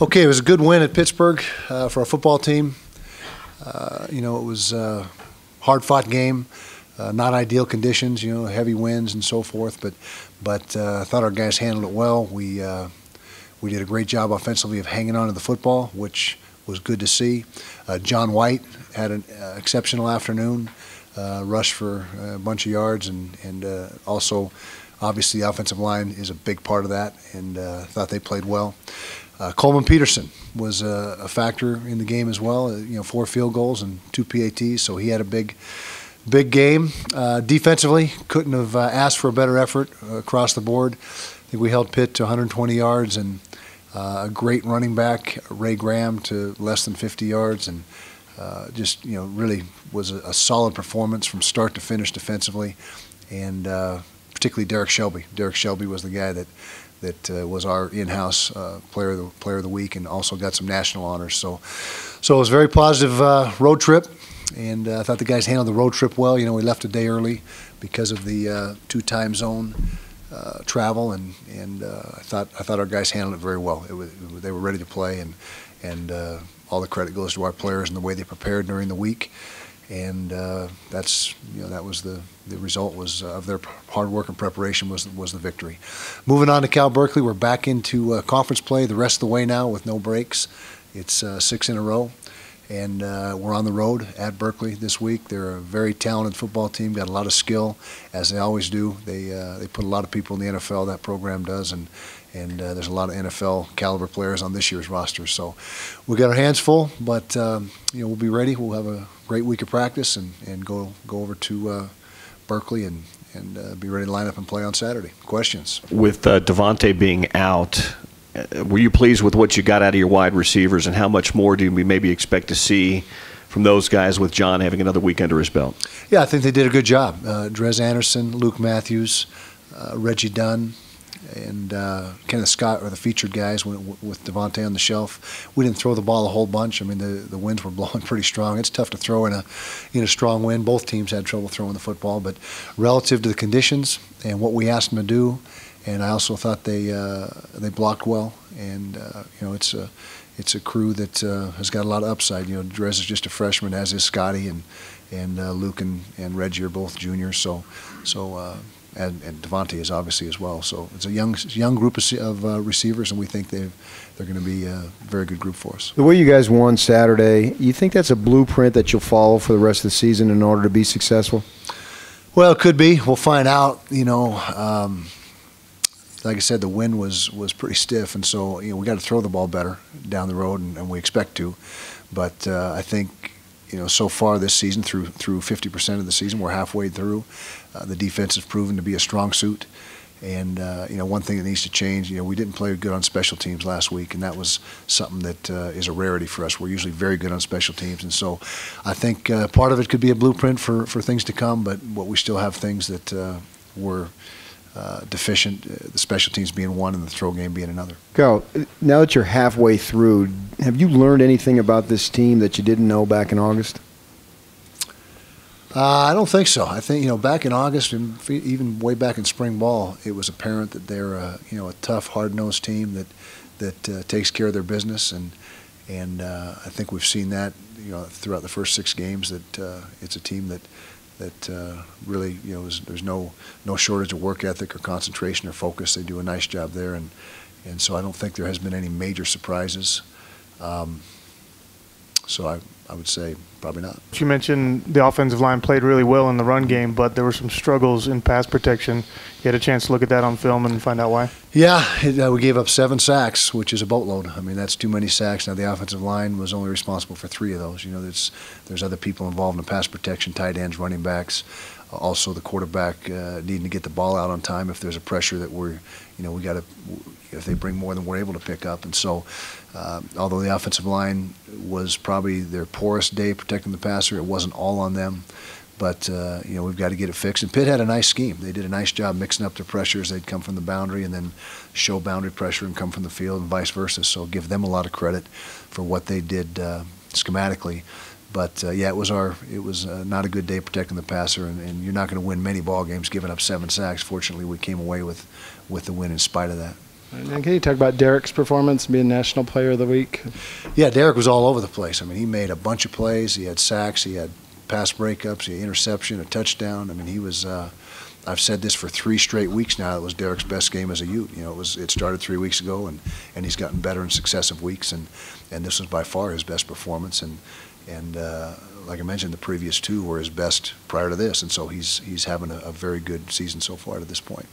Okay, it was a good win at Pittsburgh for our football team. It was a hard-fought game, not ideal conditions, heavy winds and so forth. But I thought our guys handled it well. We did a great job offensively of hanging on to the football, which was good to see. John White had an exceptional afternoon, rushed for a bunch of yards, and also, obviously, the offensive line is a big part of that, and thought they played well. Coleman Peterson was a factor in the game as well. 4 field goals and 2 PATs, so he had a big game. Defensively, couldn't have asked for a better effort across the board. I think we held Pitt to 120 yards and a great running back, Ray Graham, to less than 50 yards, and really was a solid performance from start to finish defensively, and particularly Derrick Shelby. Derrick Shelby was the guy that was our in-house player of the week, and also got some national honors. So it was a very positive road trip, and I thought the guys handled the road trip well. We left a day early because of the 2 time zone travel, and I thought our guys handled it very well. They were ready to play, and all the credit goes to our players and the way they prepared during the week. And that was the result of their hard work and preparation was the victory. Moving on to Cal Berkeley, we're back into conference play the rest of the way now with no breaks. It's 6 in a row, and we're on the road at Berkeley this week. They're a very talented football team, got a lot of skill, as they always do. They put a lot of people in the NFL, that program does, and there's a lot of NFL caliber players on this year's roster. So we got our hands full, but we'll be ready. We'll have a great week of practice and go over to Berkeley and be ready to line up and play on Saturday. Questions? With Devontae being out, were you pleased with what you got out of your wide receivers, and how much more do we maybe expect to see from those guys with John having another week under his belt? Yeah, I think they did a good job. Drez Anderson, Luke Matthews, Reggie Dunn, and Kenneth Scott are the featured guys with Devontae on the shelf. We didn't throw the ball a whole bunch. I mean, the winds were blowing pretty strong. It's tough to throw in a strong wind. Both teams had trouble throwing the football, but relative to the conditions and what we asked them to do, and I also thought they blocked well. And it's a crew that has got a lot of upside. Drez is just a freshman, as is Scotty, and Luke and Reggie are both juniors. And Devontae is obviously as well. So it's a young group of receivers, and we think they're going to be a very good group for us. The way you guys won Saturday, you think that's a blueprint that you'll follow for the rest of the season in order to be successful? Well, it could be. We'll find out. Like I said, the wind was pretty stiff, and so we got to throw the ball better down the road, and we expect to. But I think so far this season, through 50% of the season, we're halfway through. The defense has proven to be a strong suit, and one thing that needs to change. We didn't play good on special teams last week, and that was something that is a rarity for us. We're usually very good on special teams, and so I think part of it could be a blueprint for things to come. But we still have things that were deficient, the special teams being one and the throw game being another. Cal, now that you're halfway through, have you learned anything about this team that you didn't know back in August? I don't think so. I think back in August and even way back in spring ball, it was apparent that they're a tough, hard-nosed team that takes care of their business, and I think we've seen that throughout the first 6 games that it's a team that really there's no shortage of work ethic or concentration or focus. They do a nice job there, and so I don't think there has been any major surprises. So I would say probably not. You mentioned the offensive line played really well in the run game, but there were some struggles in pass protection. You had a chance to look at that on film and find out why? Yeah, we gave up 7 sacks, which is a boatload. I mean, that's too many sacks. Now, the offensive line was only responsible for 3 of those. There's other people involved in pass protection, tight ends, running backs. Also, the quarterback needing to get the ball out on time if there's a pressure that we got to, if they bring more than we're able to pick up. And so, although the offensive line was probably their poorest day protecting the passer, it wasn't all on them. But we've got to get it fixed. And Pitt had a nice scheme. They did a nice job mixing up their pressures. They'd come from the boundary and then show boundary pressure and come from the field, and vice versa. So give them a lot of credit for what they did schematically. But yeah, it was not a good day protecting the passer, and you're not going to win many ball games giving up 7 sacks. Fortunately, we came away with the win in spite of that. And can you talk about Derrick's performance, being National Player of the Week? Yeah, Derrick was all over the place. I mean, he made a bunch of plays. He had sacks. He had pass breakups. He had interception, a touchdown. I mean, he was. I've said this for 3 straight weeks now. It was Derrick's best game as a Ute. You know, it started 3 weeks ago, and he's gotten better in successive weeks. And this was by far his best performance. And like I mentioned, the previous 2 were his best prior to this. And so he's having a very good season so far to this point.